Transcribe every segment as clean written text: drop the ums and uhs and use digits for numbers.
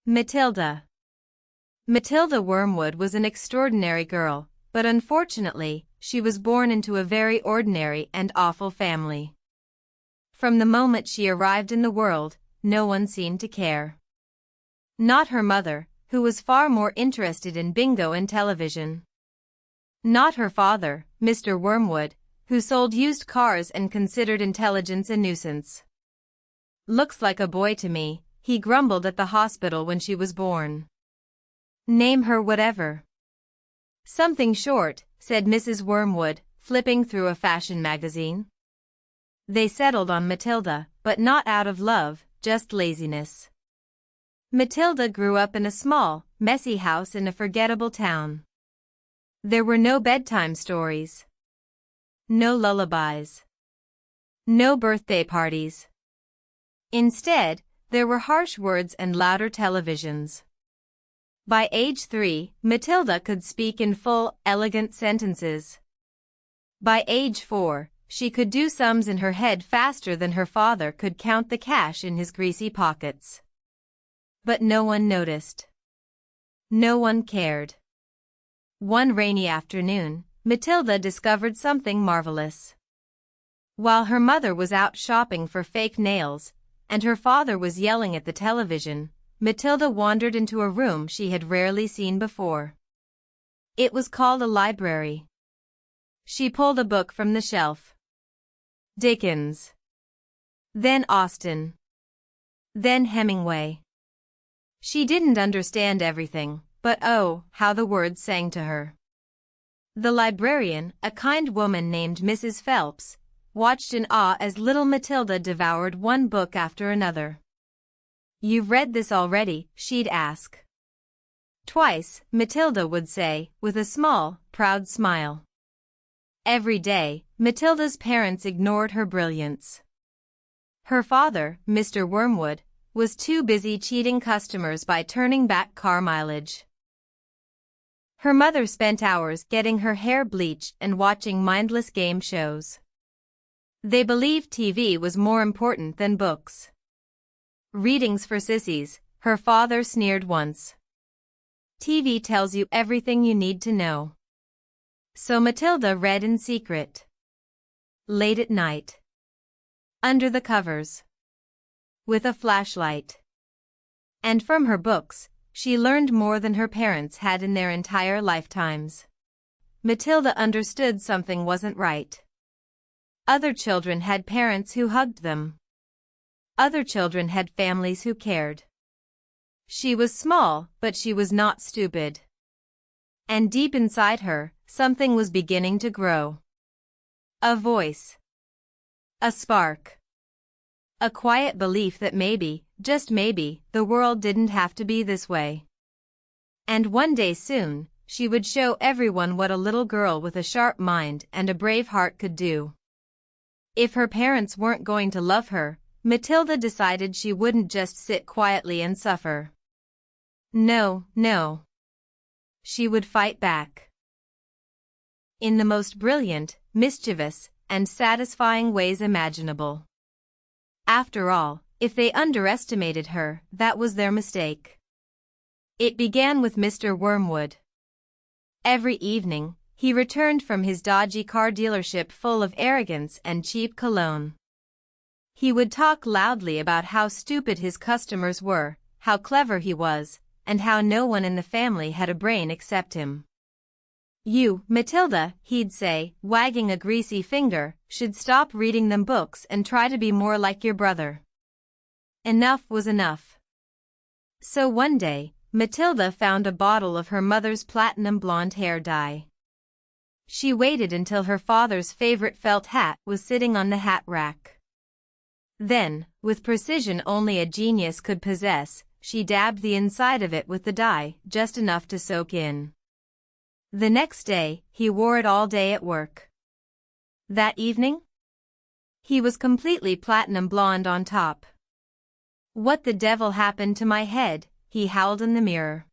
Matilda. Matilda Wormwood was an extraordinary girl, but unfortunately, she was born into a very ordinary and awful family. From the moment she arrived in the world, no one seemed to care. Not her mother, who was far more interested in bingo and television. Not her father, Mr. Wormwood, who sold used cars and considered intelligence a nuisance. "Looks like a boy to me," he grumbled at the hospital when she was born. "Name her whatever." "Something short," said Mrs. Wormwood, flipping through a fashion magazine. They settled on Matilda, but not out of love, just laziness. Matilda grew up in a small, messy house in a forgettable town. There were no bedtime stories. No lullabies. No birthday parties. Instead, there were harsh words and louder televisions. By age 3, Matilda could speak in full, elegant sentences. By age 4, she could do sums in her head faster than her father could count the cash in his greasy pockets. But no one noticed. No one cared. One rainy afternoon, Matilda discovered something marvelous. While her mother was out shopping for fake nails, and her father was yelling at the television, Matilda wandered into a room she had rarely seen before. It was called a library. She pulled a book from the shelf. Dickens. Then Austen. Then Hemingway. She didn't understand everything, but oh, how the words sang to her. The librarian, a kind woman named Mrs. Phelps, watched in awe as little Matilda devoured one book after another. "You've read this already?" she'd ask. "Twice," Matilda would say, with a small, proud smile. Every day, Matilda's parents ignored her brilliance. Her father, Mr. Wormwood, was too busy cheating customers by turning back car mileage. Her mother spent hours getting her hair bleached and watching mindless game shows. They believed TV was more important than books. "Reading's for sissies," her father sneered once. "TV tells you everything you need to know." So Matilda read in secret. Late at night. Under the covers. With a flashlight. And from her books, she learned more than her parents had in their entire lifetimes. Matilda understood something wasn't right. Other children had parents who hugged them. Other children had families who cared. She was small, but she was not stupid. And deep inside her, something was beginning to grow. A voice. A spark. A quiet belief that maybe, just maybe, the world didn't have to be this way. And one day soon, she would show everyone what a little girl with a sharp mind and a brave heart could do. If her parents weren't going to love her, Matilda decided she wouldn't just sit quietly and suffer. No, no. She would fight back. In the most brilliant, mischievous, and satisfying ways imaginable. After all, if they underestimated her, that was their mistake. It began with Mr. Wormwood. Every evening, he returned from his dodgy car dealership full of arrogance and cheap cologne. He would talk loudly about how stupid his customers were, how clever he was, and how no one in the family had a brain except him. "You, Matilda," he'd say, wagging a greasy finger, "should stop reading them books and try to be more like your brother." Enough was enough. So one day, Matilda found a bottle of her mother's platinum blonde hair dye. She waited until her father's favorite felt hat was sitting on the hat rack. Then, with precision only a genius could possess, she dabbed the inside of it with the dye, just enough to soak in. The next day, he wore it all day at work. That evening? He was completely platinum blonde on top. "What the devil happened to my head?" he howled in the mirror.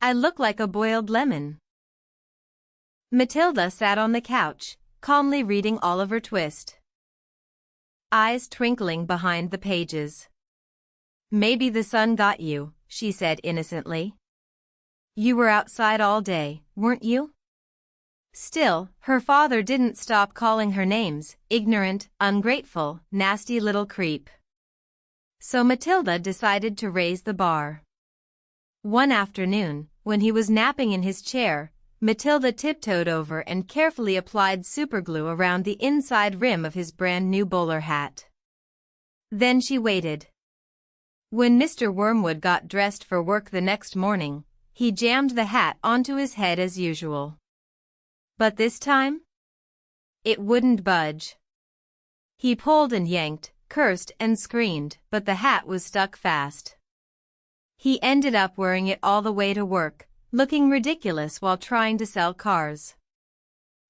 "I look like a boiled lemon." Matilda sat on the couch, calmly reading Oliver Twist. Eyes twinkling behind the pages. "Maybe the sun got you," she said innocently. You were outside all day, weren't you? Still, her father didn't stop calling her names, ignorant, ungrateful, nasty little creep. So Matilda decided to raise the bar. One afternoon, when he was napping in his chair, Matilda tiptoed over and carefully applied superglue around the inside rim of his brand-new bowler hat. Then she waited. When Mr. Wormwood got dressed for work the next morning, he jammed the hat onto his head as usual. But this time, it wouldn't budge. He pulled and yanked, cursed and screamed, but the hat was stuck fast. He ended up wearing it all the way to work, looking ridiculous while trying to sell cars.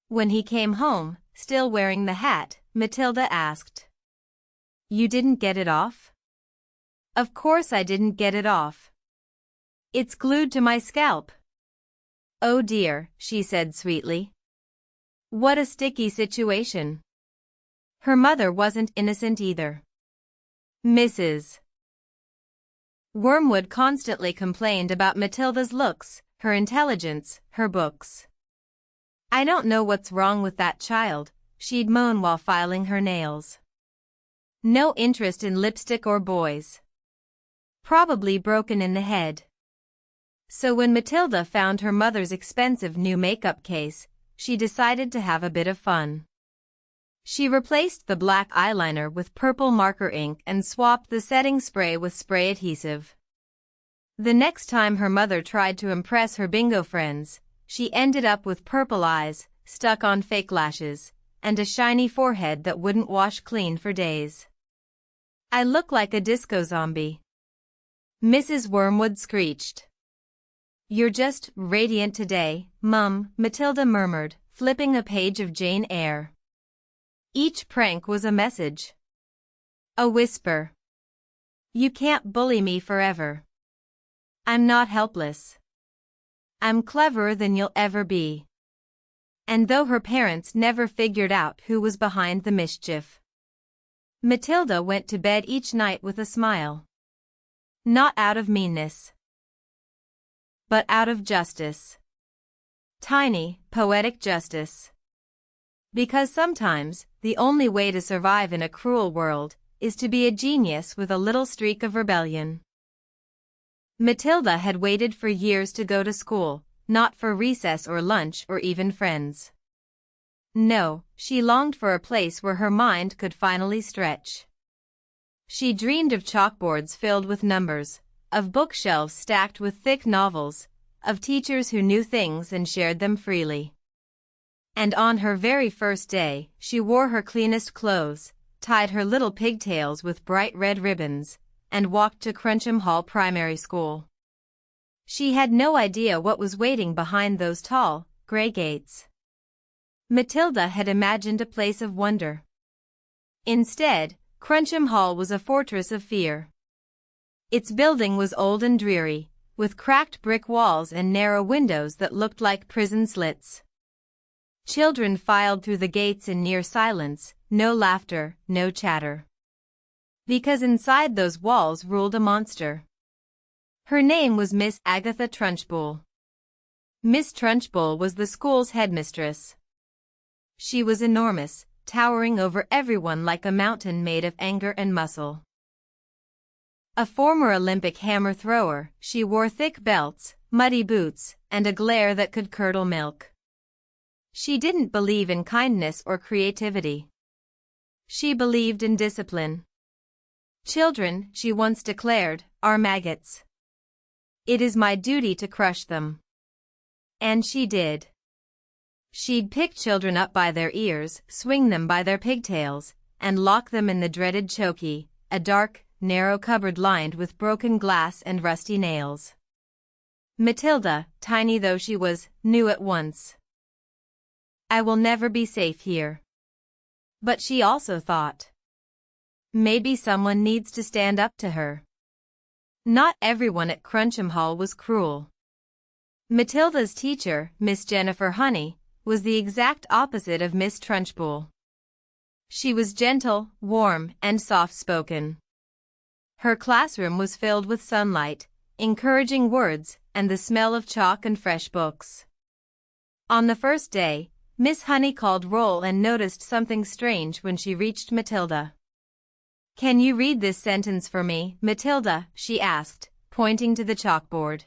When he came home, still wearing the hat, Matilda asked, "You didn't get it off?" "Of course I didn't get it off. It's glued to my scalp." "Oh dear," she said sweetly. "What a sticky situation." Her mother wasn't innocent either. Mrs. Wormwood constantly complained about Matilda's looks, her intelligence, her books. "I don't know what's wrong with that child," she'd moan while filing her nails. "No interest in lipstick or boys. Probably broken in the head." So when Matilda found her mother's expensive new makeup case, she decided to have a bit of fun. She replaced the black eyeliner with purple marker ink and swapped the setting spray with spray adhesive. The next time her mother tried to impress her bingo friends, she ended up with purple eyes, stuck on fake lashes, and a shiny forehead that wouldn't wash clean for days. "I look like a disco zombie," Mrs. Wormwood screeched. "You're just radiant today, Mum," Matilda murmured, flipping a page of Jane Eyre. Each prank was a message. A whisper. "You can't bully me forever. I'm not helpless. I'm cleverer than you'll ever be." And though her parents never figured out who was behind the mischief, Matilda went to bed each night with a smile. Not out of meanness, but out of justice. Tiny, poetic justice. Because sometimes, the only way to survive in a cruel world is to be a genius with a little streak of rebellion. Matilda had waited for years to go to school, not for recess or lunch or even friends. No, she longed for a place where her mind could finally stretch. She dreamed of chalkboards filled with numbers, of bookshelves stacked with thick novels, of teachers who knew things and shared them freely. And on her very first day, she wore her cleanest clothes, tied her little pigtails with bright red ribbons, and walked to Cruncham Hall Primary School. She had no idea what was waiting behind those tall, gray gates. Matilda had imagined a place of wonder. Instead, Cruncham Hall was a fortress of fear. Its building was old and dreary, with cracked brick walls and narrow windows that looked like prison slits. Children filed through the gates in near silence, no laughter, no chatter. Because inside those walls ruled a monster. Her name was Miss Agatha Trunchbull. Miss Trunchbull was the school's headmistress. She was enormous, towering over everyone like a mountain made of anger and muscle. A former Olympic hammer thrower, she wore thick belts, muddy boots, and a glare that could curdle milk. She didn't believe in kindness or creativity. She believed in discipline. "Children," she once declared, "are maggots. It is my duty to crush them." And she did. She'd pick children up by their ears, swing them by their pigtails, and lock them in the dreaded chokey, a dark, narrow cupboard lined with broken glass and rusty nails. Matilda, tiny though she was, knew at once. I will never be safe here. But she also thought, maybe someone needs to stand up to her. Not everyone at Cruncham Hall was cruel. Matilda's teacher, Miss Jennifer Honey, was the exact opposite of Miss Trunchbull. She was gentle, warm, and soft-spoken. Her classroom was filled with sunlight, encouraging words, and the smell of chalk and fresh books. On the first day, Miss Honey called roll and noticed something strange when she reached Matilda. "Can you read this sentence for me, Matilda?" she asked, pointing to the chalkboard.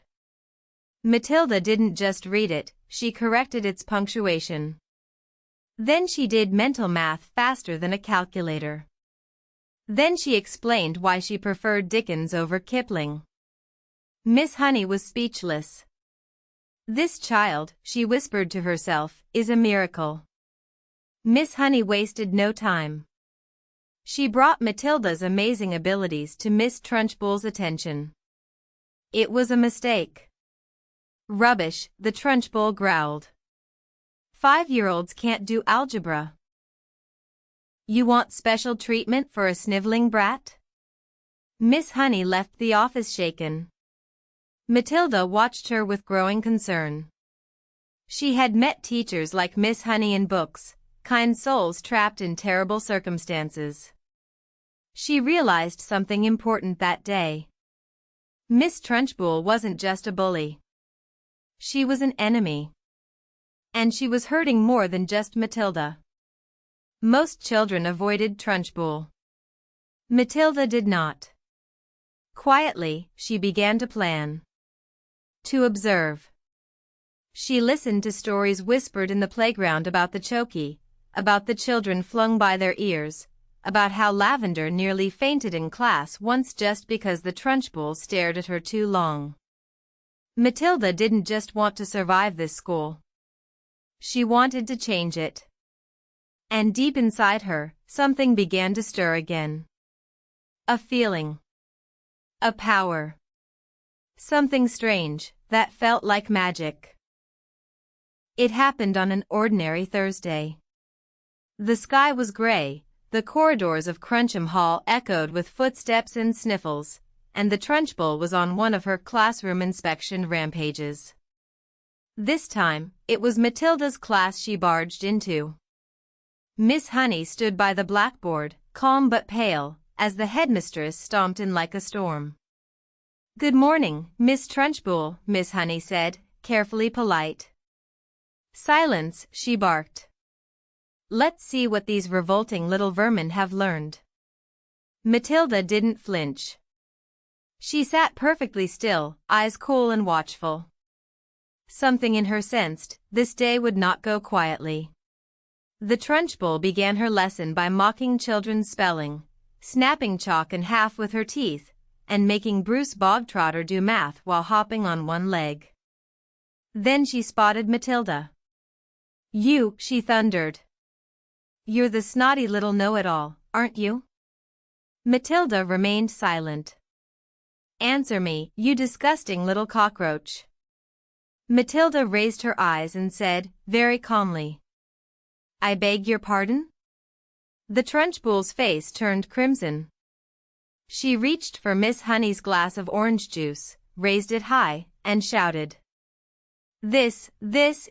Matilda didn't just read it, she corrected its punctuation. Then she did mental math faster than a calculator. Then she explained why she preferred Dickens over Kipling. Miss Honey was speechless. "This child," she whispered to herself, "is a miracle." Miss Honey wasted no time. She brought Matilda's amazing abilities to Miss Trunchbull's attention. It was a mistake. "Rubbish," the Trunchbull growled. "5-year-olds can't do algebra." "You want special treatment for a sniveling brat?" Miss Honey left the office shaken. Matilda watched her with growing concern. She had met teachers like Miss Honey in books, kind souls trapped in terrible circumstances. She realized something important that day. Miss Trunchbull wasn't just a bully. She was an enemy. And she was hurting more than just Matilda. Most children avoided Trunchbull. Matilda did not. Quietly, she began to plan. To observe. She listened to stories whispered in the playground about the chokey, about the children flung by their ears, about how Lavender nearly fainted in class once just because the Trunchbull stared at her too long. Matilda didn't just want to survive this school. She wanted to change it. And deep inside her, something began to stir again. A feeling. A power. Something strange, that felt like magic. It happened on an ordinary Thursday. The sky was gray, the corridors of Cruncham Hall echoed with footsteps and sniffles, and the Trunchbull was on one of her classroom inspection rampages. This time, it was Matilda's class she barged into. Miss Honey stood by the blackboard, calm but pale, as the headmistress stomped in like a storm. "Good morning, Miss Trunchbull," Miss Honey said, carefully polite. "Silence," she barked. "Let's see what these revolting little vermin have learned." Matilda didn't flinch. She sat perfectly still, eyes cool and watchful. Something in her sensed, this day would not go quietly. The Trunchbull began her lesson by mocking children's spelling, snapping chalk in half with her teeth, and making Bruce Bogtrotter do math while hopping on one leg. Then she spotted Matilda. "You," she thundered. "You're the snotty little know-it-all, aren't you?" Matilda remained silent. "Answer me, you disgusting little cockroach." Matilda raised her eyes and said, very calmly, "I beg your pardon?" The Trunchbull's face turned crimson. She reached for Miss Honey's glass of orange juice, raised it high, and shouted, This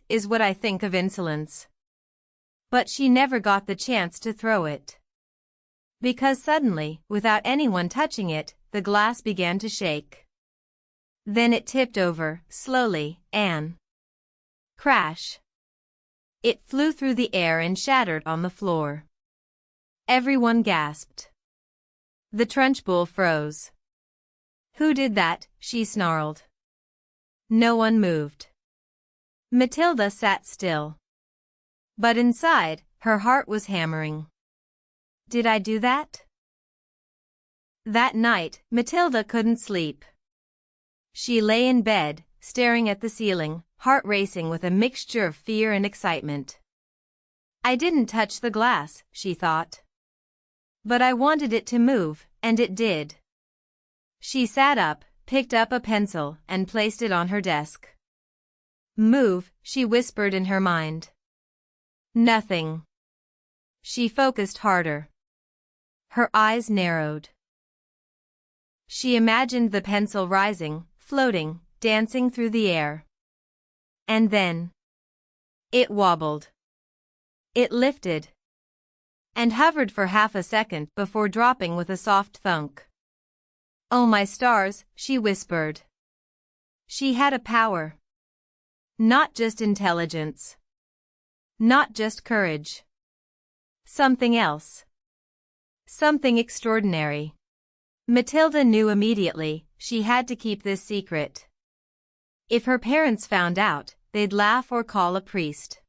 is what I think of insolence." But she never got the chance to throw it. Because suddenly, without anyone touching it, the glass began to shake. Then it tipped over, slowly, and crash. It flew through the air and shattered on the floor. Everyone gasped. The Trunchbull froze. "Who did that?" she snarled. No one moved. Matilda sat still. But inside, her heart was hammering. Did I do that? That night, Matilda couldn't sleep. She lay in bed, staring at the ceiling, heart racing with a mixture of fear and excitement. I didn't touch the glass, she thought. But I wanted it to move, and it did. She sat up, picked up a pencil, and placed it on her desk. Move, she whispered in her mind. Nothing. She focused harder. Her eyes narrowed. She imagined the pencil rising, floating, dancing through the air. And then it wobbled. It lifted. And hovered for half a second before dropping with a soft thunk. Oh my stars, she whispered. She had a power. Not just intelligence. Not just courage. Something else. Something extraordinary. Matilda knew immediately she had to keep this secret. If her parents found out, they'd laugh or call a priest.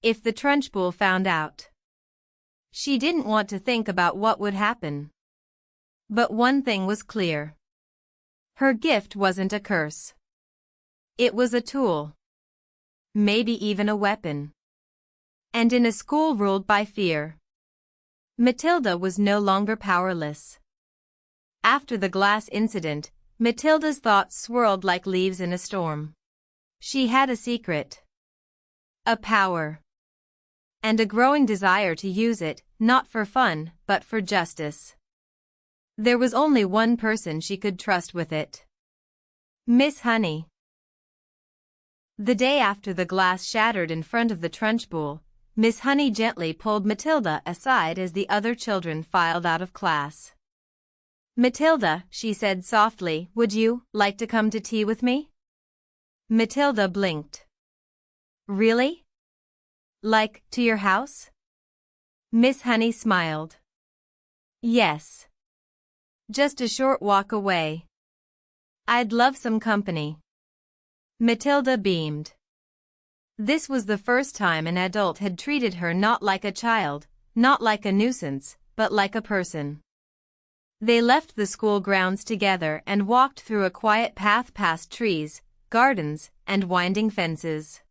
If the Trunchbull found out, she didn't want to think about what would happen. But one thing was clear. Her gift wasn't a curse. It was a tool. Maybe even a weapon. And in a school ruled by fear, Matilda was no longer powerless. After the glass incident, Matilda's thoughts swirled like leaves in a storm. She had a secret. A power. And a growing desire to use it, not for fun, but for justice. There was only one person she could trust with it. Miss Honey. The day after the glass shattered in front of the Trunchbull, Miss Honey gently pulled Matilda aside as the other children filed out of class. "Matilda," she said softly, "would you like to come to tea with me?" Matilda blinked. "Really? Like, to your house?" Miss Honey smiled. "Yes. Just a short walk away. I'd love some company." Matilda beamed. This was the first time an adult had treated her not like a child, not like a nuisance, but like a person. They left the school grounds together and walked through a quiet path past trees, gardens, and winding fences.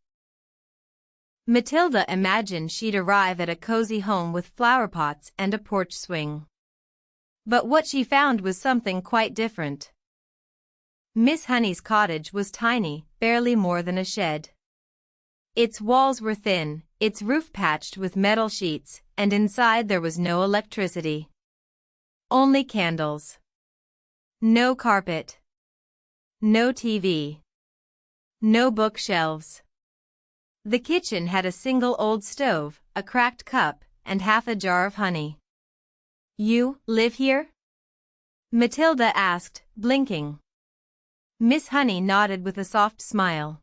Matilda imagined she'd arrive at a cozy home with flower pots and a porch swing. But what she found was something quite different. Miss Honey's cottage was tiny, barely more than a shed. Its walls were thin, its roof patched with metal sheets, and inside there was no electricity. Only candles. No carpet. No TV. No bookshelves. The kitchen had a single old stove, a cracked cup, and half a jar of honey. "You live here?" Matilda asked, blinking. Miss Honey nodded with a soft smile.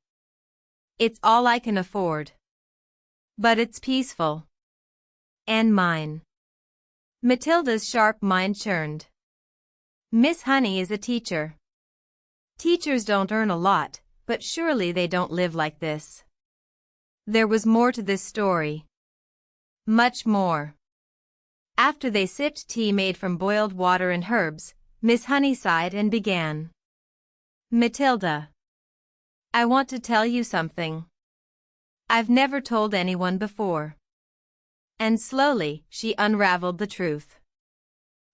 "It's all I can afford. But it's peaceful. And mine." Matilda's sharp mind churned. Miss Honey is a teacher. Teachers don't earn a lot, but surely they don't live like this. There was more to this story. Much more. After they sipped tea made from boiled water and herbs, Miss Honey sighed and began. "Matilda, I want to tell you something. I've never told anyone before." And slowly, she unraveled the truth.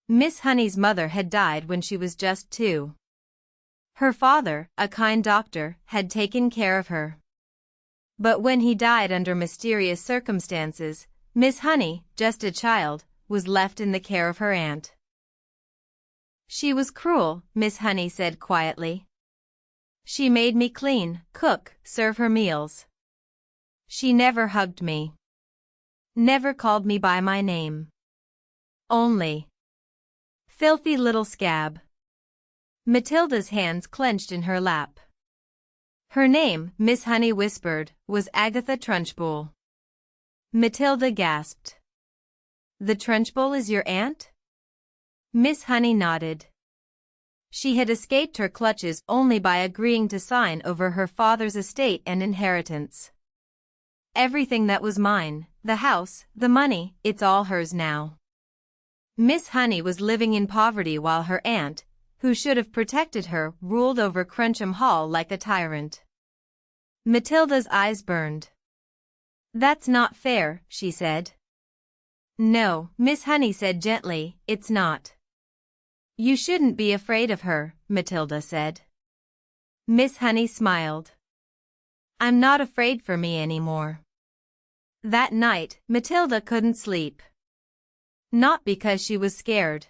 Miss Honey's mother had died when she was just 2. Her father, a kind doctor, had taken care of her. But when he died under mysterious circumstances, Miss Honey, just a child, was left in the care of her aunt. "She was cruel," Miss Honey said quietly. "She made me clean, cook, serve her meals. She never hugged me. Never called me by my name. Only, 'Filthy little scab.'" Matilda's hands clenched in her lap. Her name, Miss Honey whispered, was Agatha Trunchbull. Matilda gasped. "The Trunchbull is your aunt?" Miss Honey nodded. She had escaped her clutches only by agreeing to sign over her father's estate and inheritance. "Everything that was mine, the house, the money, it's all hers now." Miss Honey was living in poverty while her aunt, who should have protected her, ruled over Crencham Hall like a tyrant. Matilda's eyes burned. "That's not fair," she said. "No," Miss Honey said gently, "it's not." "You shouldn't be afraid of her," Matilda said. Miss Honey smiled. "I'm not afraid for me anymore." That night, Matilda couldn't sleep. Not because she was scared,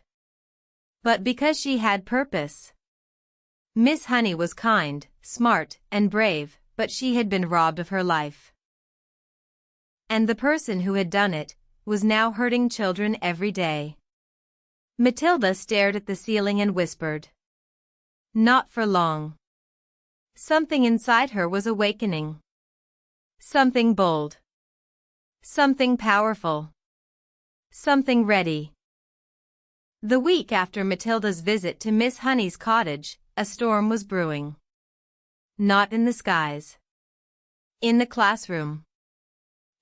but because she had purpose. Miss Honey was kind, smart, and brave, but she had been robbed of her life. And the person who had done it was now hurting children every day. Matilda stared at the ceiling and whispered. "Not for long." Something inside her was awakening. Something bold. Something powerful. Something ready. The week after Matilda's visit to Miss Honey's cottage, a storm was brewing. Not in the skies. In the classroom.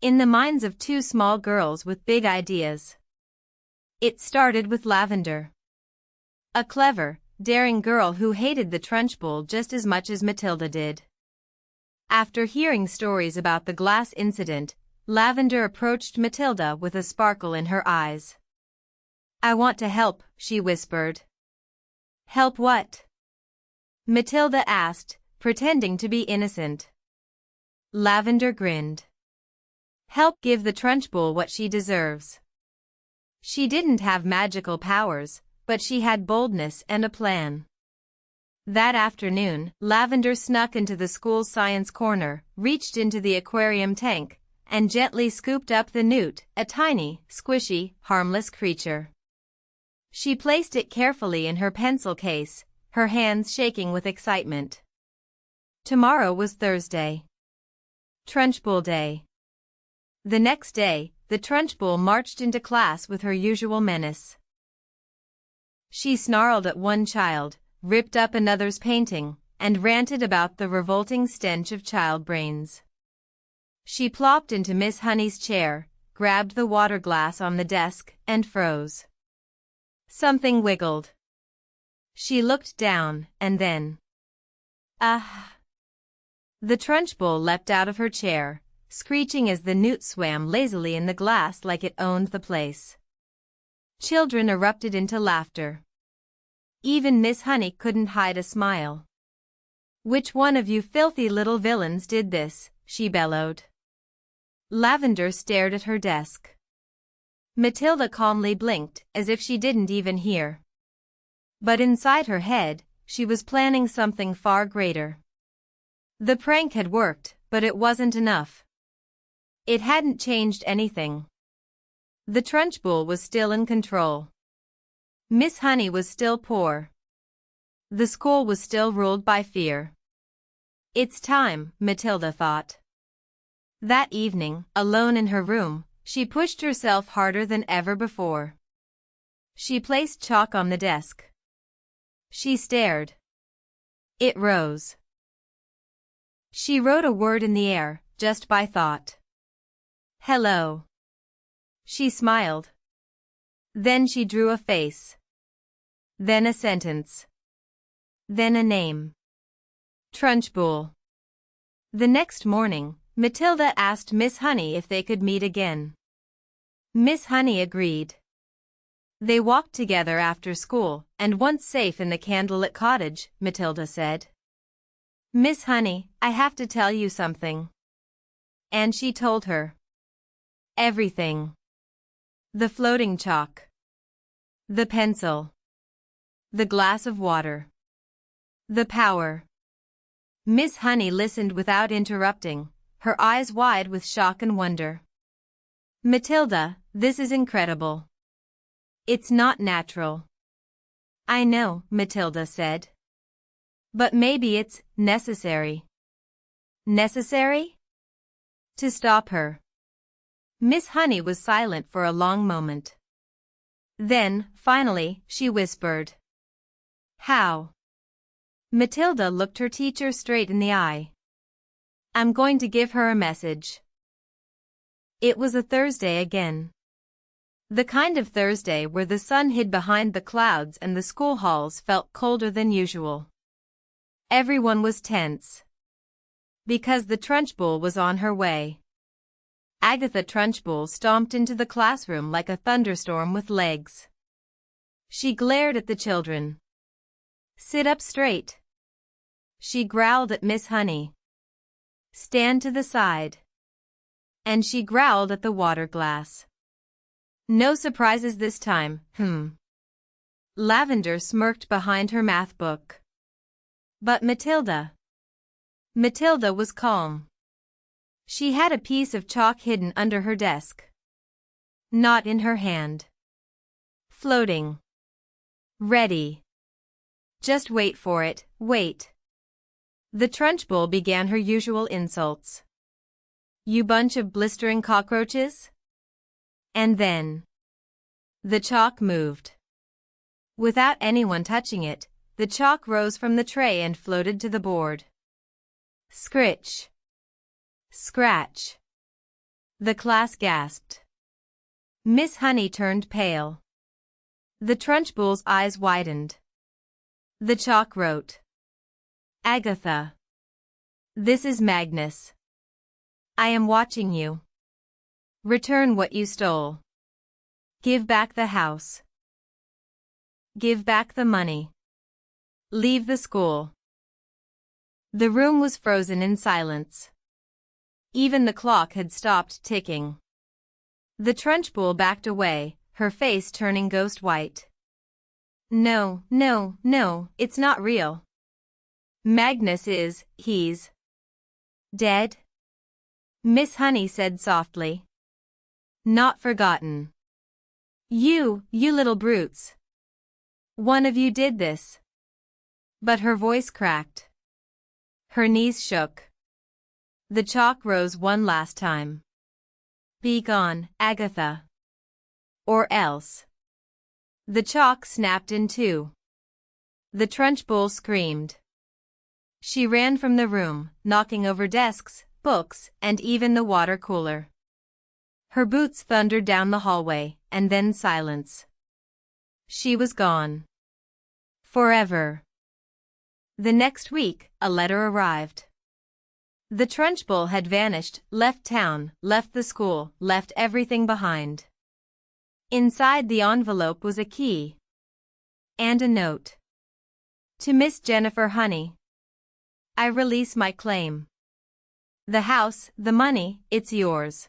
In the minds of two small girls with big ideas. It started with Lavender. A clever, daring girl who hated the Trunchbull just as much as Matilda did. After hearing stories about the glass incident, Lavender approached Matilda with a sparkle in her eyes. "I want to help," she whispered. "Help what?" Matilda asked, pretending to be innocent. Lavender grinned. "Help give the Trunchbull what she deserves." She didn't have magical powers, but she had boldness and a plan. That afternoon, Lavender snuck into the school's science corner, reached into the aquarium tank, and gently scooped up the newt, a tiny, squishy, harmless creature. She placed it carefully in her pencil case, her hands shaking with excitement. Tomorrow was Thursday. Trunchbull Day. The next day, the Trunchbull marched into class with her usual menace. She snarled at one child, ripped up another's painting, and ranted about the revolting stench of child brains. She plopped into Miss Honey's chair, grabbed the water glass on the desk, and froze. Something wiggled. She looked down, and then... Ah! The Trunchbull leapt out of her chair, screeching as the newt swam lazily in the glass like it owned the place. Children erupted into laughter. Even Miss Honey couldn't hide a smile. "Which one of you filthy little villains did this?" she bellowed. Lavender stared at her desk. Matilda calmly blinked, as if she didn't even hear. But inside her head, she was planning something far greater. The prank had worked, but it wasn't enough. It hadn't changed anything. The Trunchbull was still in control. Miss Honey was still poor. The school was still ruled by fear. "It's time," Matilda thought. That evening, alone in her room, she pushed herself harder than ever before. She placed chalk on the desk. She stared. It rose. She wrote a word in the air, just by thought. "Hello." She smiled. Then she drew a face. Then a sentence. Then a name. Trunchbull. The next morning, Matilda asked Miss Honey if they could meet again. Miss Honey agreed. They walked together after school, and once safe in the candlelit cottage, Matilda said, "Miss Honey, I have to tell you something." And she told her. Everything. The floating chalk. The pencil. The glass of water. The power. Miss Honey listened without interrupting, her eyes wide with shock and wonder. "Matilda, this is incredible. It's not natural." "I know," Matilda said. "But maybe it's necessary." Necessary? To stop her. Miss Honey was silent for a long moment. Then, finally, she whispered. "How?" Matilda looked her teacher straight in the eye. "I'm going to give her a message." It was a Thursday again. The kind of Thursday where the sun hid behind the clouds and the school halls felt colder than usual. Everyone was tense. Because the Trunchbull was on her way. Agatha Trunchbull stomped into the classroom like a thunderstorm with legs. She glared at the children. "Sit up straight." She growled at Miss Honey. "Stand to the side." And she growled at the water glass. "No surprises this time, Lavender smirked behind her math book. But Matilda was calm. She had a piece of chalk hidden under her desk. Not in her hand. Floating. Ready. Just wait for it, wait. The Trunchbull began her usual insults. "You bunch of blistering cockroaches?" And then the chalk moved. Without anyone touching it, the chalk rose from the tray and floated to the board. Scritch! Scratch! The class gasped. Miss Honey turned pale. The Trunchbull's eyes widened. The chalk wrote, "Agatha. This is Magnus. I am watching you. Return what you stole. Give back the house. Give back the money. Leave the school." The room was frozen in silence. Even the clock had stopped ticking. The Trunchbull backed away, her face turning ghost white. "No, no, no, it's not real. Magnus he's dead," Miss Honey said softly. "Not forgotten. You little brutes. One of you did this." But her voice cracked. Her knees shook. The chalk rose one last time. "Be gone, Agatha. Or else." The chalk snapped in two. The Trunchbull screamed. She ran from the room, knocking over desks, books, and even the water cooler. Her boots thundered down the hallway, and then silence. She was gone. Forever. The next week, a letter arrived. The Trunchbull had vanished, left town, left the school, left everything behind. Inside the envelope was a key. And a note. To Miss Jennifer Honey. I release my claim. The house, the money, it's yours.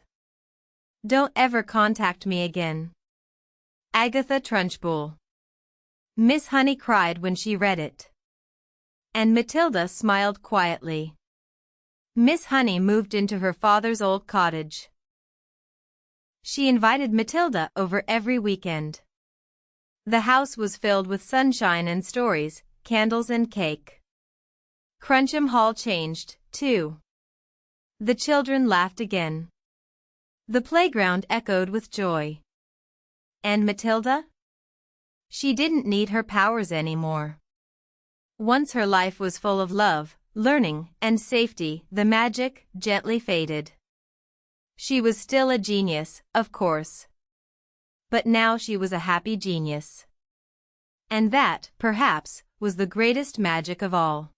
Don't ever contact me again. Agatha Trunchbull. Miss Honey cried when she read it. And Matilda smiled quietly. Miss Honey moved into her father's old cottage. She invited Matilda over every weekend. The house was filled with sunshine and stories, candles and cake. Cruncham Hall changed, too. The children laughed again. The playground echoed with joy. And Matilda? She didn't need her powers anymore. Once her life was full of love, learning, and safety, the magic gently faded. She was still a genius, of course. But now she was a happy genius. And that, perhaps, was the greatest magic of all.